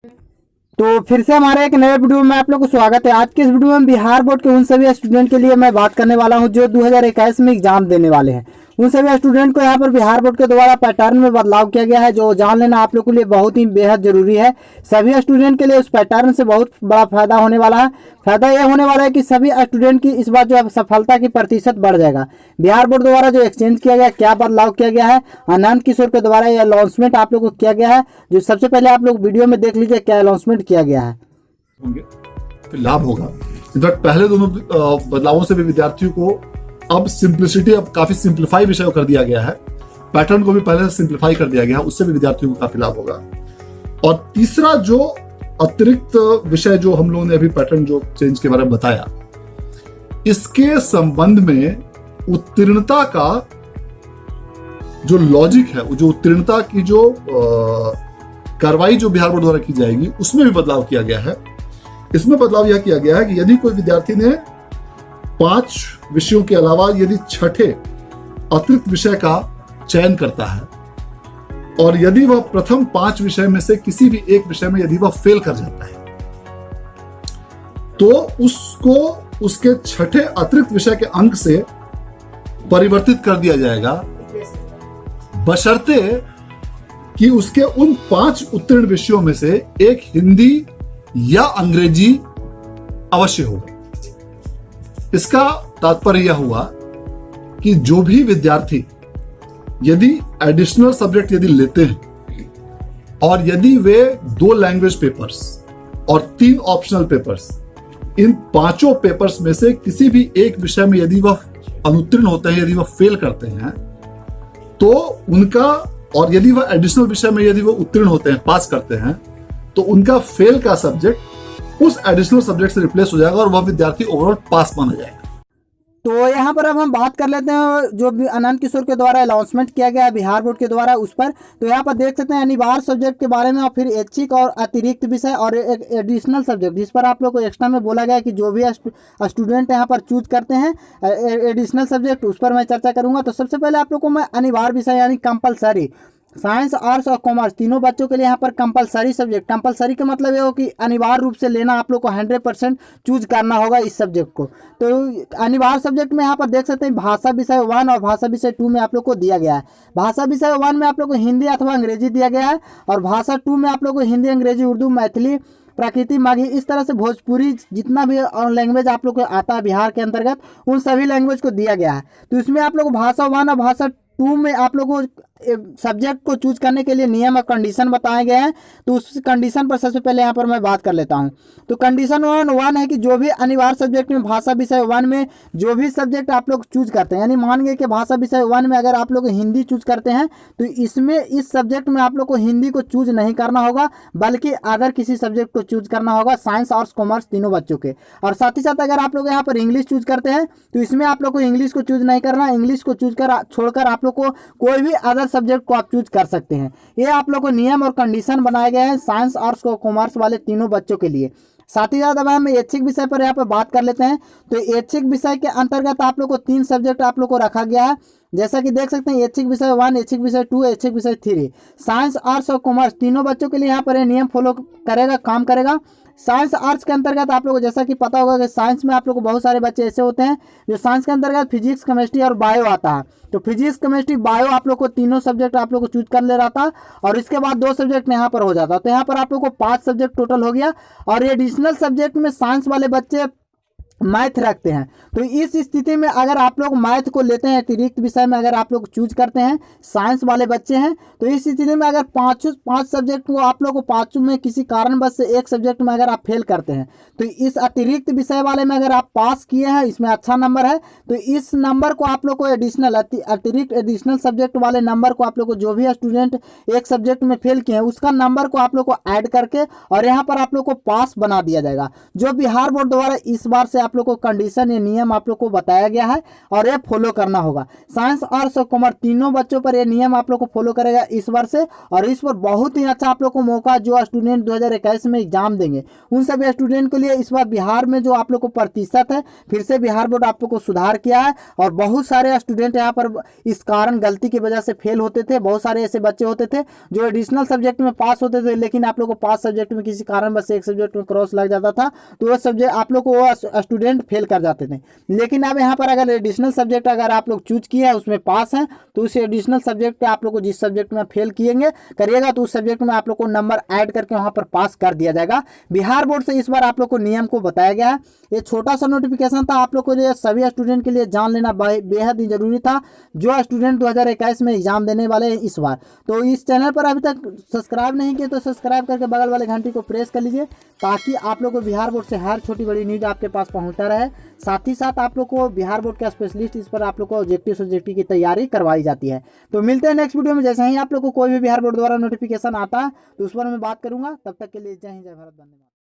तो फिर से हमारे एक नए वीडियो में आप लोग को स्वागत है। आज के इस वीडियो में बिहार बोर्ड के उन सभी स्टूडेंट के लिए मैं बात करने वाला हूं जो 2021 में एग्जाम देने वाले हैं। उन सभी स्टूडेंट को यहां पर बिहार बोर्ड के द्वारा पैटर्न में बदलाव किया गया है, जो जान लेना आप लोग के लिए बहुत ही बेहद जरूरी है। सभी स्टूडेंट के लिए उस पैटर्न से बहुत बड़ा फायदा होने वाला है। फायदा यह होने वाला है कि सभी स्टूडेंट की इस बार जो है सफलता की प्रतिशत बढ़ जाएगा। बिहार बोर्ड द्वारा जो एक्सचेंज किया गया, क्या बदलाव किया गया है, आनंद किशोर के द्वारा यह अनाउंसमेंट आप लोग को किया गया है। जो सबसे पहले आप लोग वीडियो में देख लीजिए क्या अनाउंसमेंट किया गया है। होंगे फिर लाभ होगा। इनफैक्ट पहले दोनों बदलावों से भी विद्यार्थियों को अब सिंप्लिसिटी, अब काफी सिंप्लीफाई विषय को कर दिया गया है। पैटर्न को भी पहले से सिंप्लीफाई कर दिया गया है, उससे भी विद्यार्थियों को काफी लाभ होगा। और तीसरा जो अतिरिक्त विषय जो हम लोगों ने अभी पैटर्न जो चेंज के बारे में बताया, इसके संबंध में उत्तीर्णता का जो लॉजिक है, जो उत्तीर्णता की जो कार्रवाई जो बिहार बोर्ड द्वारा की जाएगी, उसमें भी बदलाव किया गया है। इसमें बदलाव यह किया गया है कि यदि कोई विद्यार्थी ने 5 विषयों के अलावा यदि छठे अतिरिक्त विषय का चयन करता है और यदि वह प्रथम 5 विषय में से किसी भी एक विषय में यदि वह फेल कर जाता है, तो उसको उसके छठे अतिरिक्त विषय के अंक से परिवर्तित कर दिया जाएगा, बशर्ते कि उसके उन 5 उत्तीर्ण विषयों में से एक हिंदी या अंग्रेजी अवश्य होगा। इसका तात्पर्य यह हुआ कि जो भी विद्यार्थी यदि एडिशनल सब्जेक्ट यदि लेते हैं और यदि वे 2 लैंग्वेज पेपर्स और 3 ऑप्शनल पेपर्स, इन 5 पेपर्स में से किसी भी एक विषय में यदि वह अनुत्तीर्ण होते हैं, यदि वह फेल करते हैं, तो उनका, और यदि वह एडिशनल विषय में यदि वो उत्तीर्ण होते हैं, पास करते हैं, तो उनका फेल का सब्जेक्ट उस एडिशनल सब्जेक्ट से रिप्लेस हो जाएगा और वह विद्यार्थी ओवरऑल पास माना जाएगा। तो यहाँ पर अब हम बात कर लेते हैं जो भी आनंद किशोर के द्वारा अनाउंसमेंट किया गया है बिहार बोर्ड के द्वारा उस पर। तो यहाँ पर देख सकते हैं अनिवार्य सब्जेक्ट के बारे में, और फिर ऐच्छिक और अतिरिक्त विषय और एक एडिशनल सब्जेक्ट, जिस पर आप लोग को एक्स्ट्रा में बोला गया है कि जो भी स्टूडेंट यहाँ पर चूज करते हैं एडिशनल सब्जेक्ट, उस पर मैं चर्चा करूँगा। तो सबसे पहले आप लोग को मैं अनिवार्य विषय यानी कंपलसरी, साइंस, आर्ट्स और कॉमर्स तीनों बच्चों के लिए यहाँ पर कंपलसरी सब्जेक्ट, कंपलसरी का मतलब ये हो कि अनिवार्य रूप से लेना, आप लोग को 100% चूज करना होगा इस सब्जेक्ट को। तो अनिवार्य सब्जेक्ट में यहाँ पर देख सकते हैं भाषा विषय 1 और भाषा विषय 2 में आप लोग को दिया गया है। भाषा विषय 1 में आप लोग को हिंदी अथवा अंग्रेजी दिया गया है, और भाषा 2 में आप लोग को हिंदी, अंग्रेजी, उर्दू, मैथिली, प्रकृति, माघी, इस तरह से भोजपुरी, जितना भी लैंग्वेज आप लोग को आता है बिहार के अंतर्गत, उन सभी लैंग्वेज को दिया गया है। तो इसमें आप लोग भाषा 1 और भाषा 2 में आप लोगों को सब्जेक्ट को चूज करने के लिए नियम और कंडीशन बताए गए हैं। तो उस कंडीशन पर सबसे पहले यहाँ पर मैं बात कर लेता हूँ। तो कंडीशन 1 है कि जो भी अनिवार्य सब्जेक्ट में भाषा विषय 1 में जो भी सब्जेक्ट आप लोग चूज करते हैं, यानी मान गए कि भाषा विषय 1 में अगर आप लोग हिंदी चूज करते हैं, तो इसमें इस सब्जेक्ट में आप लोग को हिंदी को चूज नहीं करना होगा, बल्कि अगर किसी सब्जेक्ट को चूज करना होगा साइंस, आर्ट्स, कॉमर्स तीनों बच्चों के। और साथ ही साथ अगर आप लोग यहाँ पर इंग्लिश चूज करते हैं, तो इसमें आप लोग को इंग्लिश को चूज नहीं करना, इंग्लिश को चूज कर छोड़कर आप लोग को कोई भी अदर सब्जेक्ट को आप चूज कर सकते हैं। ये आप लोग को नियम और कंडीशन बनाए गए हैं साइंस, आर्ट्स और कॉमर्स वाले तीनों बच्चों के लिए। साथ ही साथ अब हम ऐच्छिक विषय पर यहाँ पर बात कर लेते हैं। तो ऐच्छिक विषय के अंतर्गत आप लोग को 3 सब्जेक्ट आप लोग को रखा गया है, जैसा कि देख सकते हैं ऐच्छिक विषय 1, ऐच्छिक विषय 2, ऐच्छिक विषय 3। साइंस, आर्ट्स और कॉमर्स तीनों बच्चों के लिए यहाँ पर ये नियम फॉलो करेगा, काम करेगा। साइंस आर्ट्स के अंतर्गत आप लोगों को जैसा कि पता होगा कि साइंस में आप लोग को बहुत सारे बच्चे ऐसे होते हैं जो साइंस के अंतर्गत फिजिक्स, केमिस्ट्री और बायो आता है। तो फिजिक्स, केमिस्ट्री, बायो आप लोग को तीनों सब्जेक्ट आप लोग को चूज कर ले रहा था, और इसके बाद 2 सब्जेक्ट यहाँ पर हो जाता। तो यहाँ पर आप लोग को 5 सब्जेक्ट टोटल हो गया। और एडिशनल सब्जेक्ट में साइंस वाले बच्चे मैथ रखते हैं। तो इस स्थिति में अगर आप लोग मैथ को लेते हैं, अतिरिक्त विषय में अगर आप लोग चूज करते हैं, साइंस वाले बच्चे हैं, तो इस स्थिति में अगर 5 सब्जेक्ट को आप लोग को 5 में किसी कारणवश से एक सब्जेक्ट में अगर आप फेल करते हैं, तो इस अतिरिक्त विषय वाले में अगर आप पास किए हैं, इसमें अच्छा नंबर है, तो इस नंबर को आप लोग को अतिरिक्त एडिशनल सब्जेक्ट वाले नंबर को आप लोग को, जो भी स्टूडेंट एक सब्जेक्ट में फेल किए हैं, उसका नंबर को आप लोग को ऐड करके और यहाँ पर आप लोग को पास बना दिया जाएगा। जो बिहार बोर्ड द्वारा इस बार से आप लोग को कंडीशन या नियम आप लोग को बताया गया है और ये फॉलो करना होगा। साइंस, आर्ट्स और कॉमर्स तीनों बच्चों पर ये नियम आप लोग को फॉलो करेगा इस बार से। और इस पर बहुत ही अच्छा आप लोग को मौका, जो स्टूडेंट 2021 में एग्जाम देंगे उन सभी स्टूडेंट के लिए इस बार बिहार में जो आप लोग को प्रतिशत है, फिर से बिहार बोर्ड आप लोग को सुधार किया है। और बहुत सारे स्टूडेंट यहाँ पर इस कारण गलती की वजह से फेल होते थे। बहुत सारे ऐसे बच्चे होते थे जो एडिशनल सब्जेक्ट में पास होते थे, लेकिन आप लोग को 5 सब्जेक्ट में किसी कारण बस एक सब्जेक्ट में क्रॉस लग जाता था, तो वो सब्जेक्ट आप लोग को वो स्टूडेंट फेल कर जाते थे। लेकिन अब यहाँ पर अगर एडिशनल सब्जेक्ट अगर आप लोग चूज किए हैं, उसमें पास हैं, तो उस एडिशनल सब्जेक्ट पे आप लोग को जिस सब्जेक्ट में फेल किएंगे करिएगा तो उस सब्जेक्ट में आप लोग को नंबर ऐड करके वहाँ पर पास कर दिया जाएगा। बिहार बोर्ड से इस बार आप लोग को नियम को बताया गया है। ये छोटा सा नोटिफिकेशन था, आप लोग को लिए सभी स्टूडेंट के लिए जान लेना बेहद ही जरूरी था, जो स्टूडेंट 2021 में एग्जाम देने वाले हैं इस बार। तो इस चैनल पर अभी तक सब्सक्राइब नहीं किए तो सब्सक्राइब करके बगल वाले घंटी को प्रेस कर लीजिए, ताकि आप लोग को बिहार बोर्ड से हर छोटी बड़ी न्यूज आपके पास पहुंचता रहे। साथ ही साथ आप लोग को बिहार बोर्ड का स्पेशलिस्ट इस पर आप लोग को ऑब्जेक्टिव सब्जेक्टिव की तैयारी करवाई जाती है। तो मिलते हैं नेक्स्ट वीडियो में। जैसे ही आप लोग को कोई भी बिहार बोर्ड द्वारा नोटिफिकेशन आता है तो उस पर मैं बात करूंगा। तब तक के लिए जय हिंद, जय भारत, धन्यवाद।